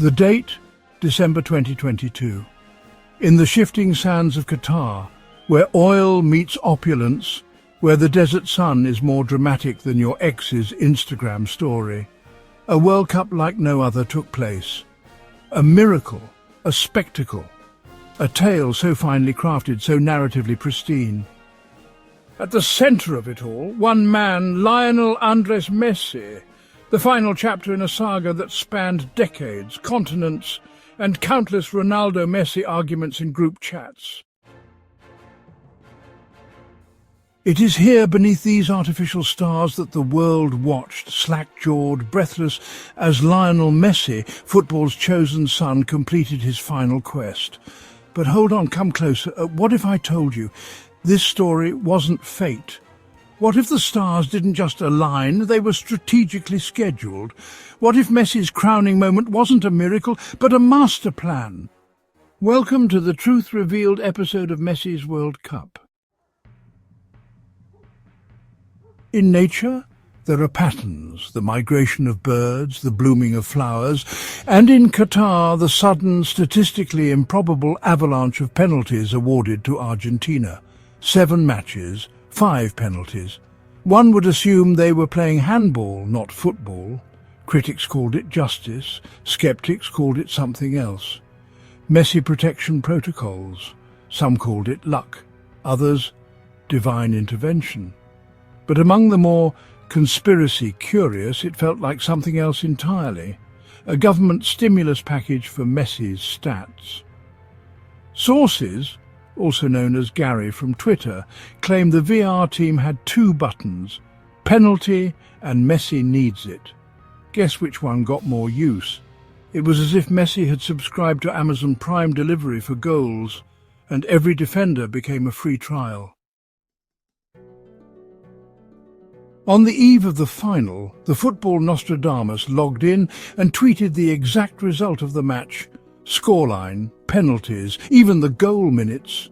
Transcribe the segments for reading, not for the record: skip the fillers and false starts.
The date, December 2022. In the shifting sands of Qatar, where oil meets opulence, where the desert sun is more dramatic than your ex's Instagram story, a World Cup like no other took place. A miracle, a spectacle, a tale so finely crafted, so narratively pristine. At the centre of it all, one man, Lionel Andres Messi, the final chapter in a saga that spanned decades, continents, and countless Ronaldo-Messi arguments in group chats. It is here, beneath these artificial stars, that the world watched, slack-jawed, breathless, as Lionel Messi, football's chosen son, completed his final quest. But hold on, come closer. What if I told you this story wasn't fate? What if the stars didn't just align, they were strategically scheduled? What if Messi's crowning moment wasn't a miracle, but a master plan? Welcome to the truth-revealed episode of Messi's World Cup. In nature, there are patterns, the migration of birds, the blooming of flowers, and in Qatar, the sudden, statistically improbable avalanche of penalties awarded to Argentina. 7 matches, 5 penalties. One would assume they were playing handball, not football. Critics called it justice, skeptics called it something else. Messi protection protocols. Some called it luck, others divine intervention. But among the more conspiracy curious, it felt like something else entirely. A government stimulus package for Messi's stats. Sources, also known as Gary from Twitter, claimed the VR team had 2 buttons, penalty and Messi needs it. Guess which one got more use? It was as if Messi had subscribed to Amazon Prime delivery for goals, and every defender became a free trial. On the eve of the final, the football Nostradamus logged in and tweeted the exact result of the match. Scoreline, penalties, even the goal minutes.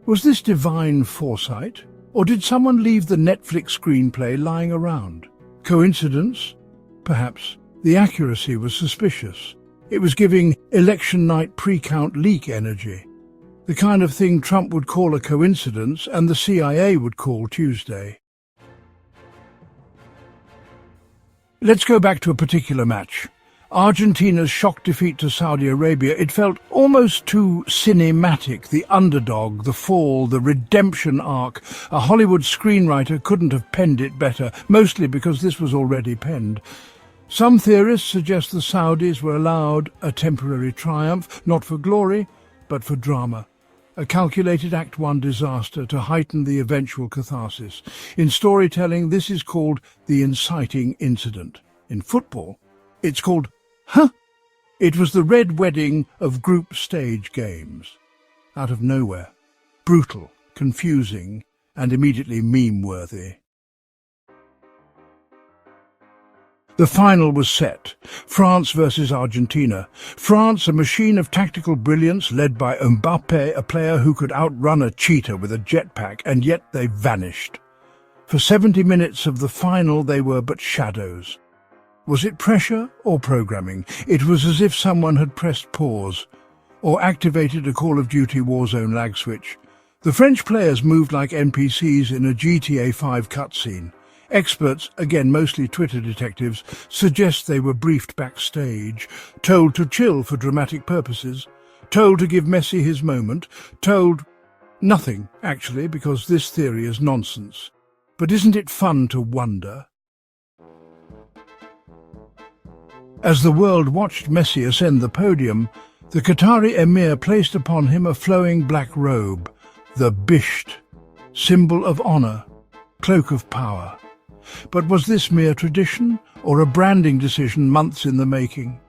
Was this divine foresight? Or did someone leave the Netflix screenplay lying around? Coincidence? Perhaps. The accuracy was suspicious. It was giving election night pre-count leak energy. The kind of thing Trump would call a coincidence and the CIA would call Tuesday. Let's go back to a particular match. Argentina's shock defeat to Saudi Arabia. It felt almost too cinematic. The underdog, the fall, the redemption arc. A Hollywood screenwriter couldn't have penned it better, mostly because this was already penned. Some theorists suggest the Saudis were allowed a temporary triumph, not for glory, but for drama. A calculated Act 1 disaster to heighten the eventual catharsis. In storytelling, this is called the inciting incident. In football, it's called It was the red wedding of group stage games. Out of nowhere. Brutal, confusing, and immediately meme-worthy. The final was set. France versus Argentina. France, a machine of tactical brilliance led by Mbappé, a player who could outrun a cheetah with a jetpack, and yet they vanished. For 70 minutes of the final they were but shadows. Was it pressure or programming? It was as if someone had pressed pause, or activated a Call of Duty Warzone lag switch. The French players moved like NPCs in a GTA 5 cutscene. Experts, again mostly Twitter detectives, suggest they were briefed backstage, told to chill for dramatic purposes, told to give Messi his moment, told nothing, actually, because this theory is nonsense. But isn't it fun to wonder? As the world watched Messi ascend the podium, the Qatari emir placed upon him a flowing black robe, the bisht, symbol of honor, cloak of power. But was this mere tradition, or a branding decision months in the making?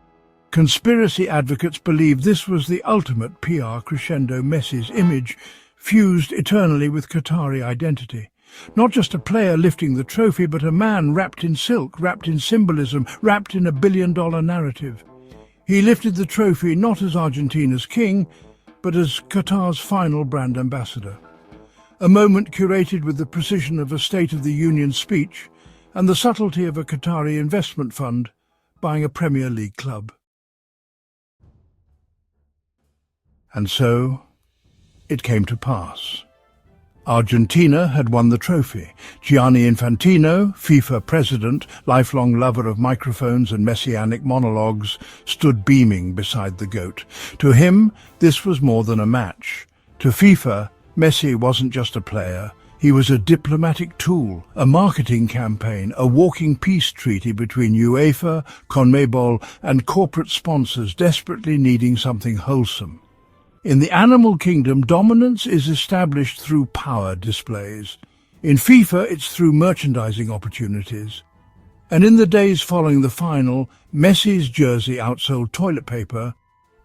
Conspiracy advocates believe this was the ultimate PR crescendo. Messi's image fused eternally with Qatari identity. Not just a player lifting the trophy, but a man wrapped in silk, wrapped in symbolism, wrapped in a billion-dollar narrative. He lifted the trophy not as Argentina's king, but as Qatar's final brand ambassador. A moment curated with the precision of a State of the Union speech and the subtlety of a Qatari investment fund buying a Premier League club. And so it came to pass. Argentina had won the trophy. Gianni Infantino, FIFA president, lifelong lover of microphones and messianic monologues, stood beaming beside the GOAT. To him, this was more than a match. To FIFA, Messi wasn't just a player. He was a diplomatic tool, a marketing campaign, a walking peace treaty between UEFA, CONMEBOL, and corporate sponsors desperately needing something wholesome. In the animal kingdom, dominance is established through power displays. In FIFA, it's through merchandising opportunities. And in the days following the final, Messi's jersey outsold toilet paper.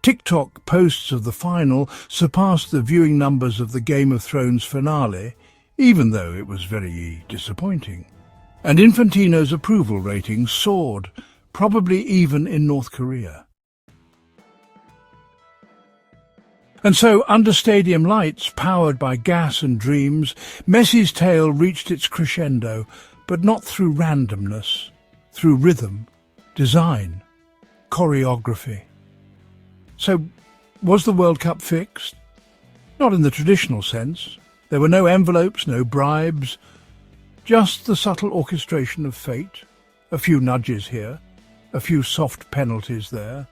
TikTok posts of the final surpassed the viewing numbers of the Game of Thrones finale, even though it was very disappointing. And Infantino's approval rating soared, probably even in North Korea. And so, under stadium lights, powered by gas and dreams, Messi's tale reached its crescendo, but not through randomness, through rhythm, design, choreography. So, was the World Cup fixed? Not in the traditional sense. There were no envelopes, no bribes, just the subtle orchestration of fate, a few nudges here, a few soft penalties there,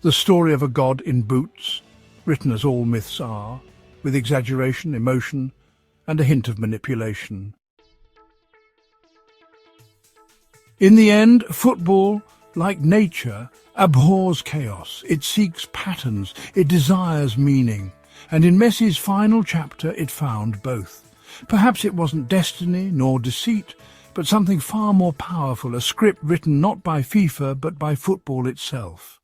the story of a god in boots, written as all myths are, with exaggeration, emotion, and a hint of manipulation. In the end, football, like nature, abhors chaos. It seeks patterns, it desires meaning, and in Messi's final chapter it found both. Perhaps it wasn't destiny nor deceit, but something far more powerful, a script written not by FIFA but by football itself.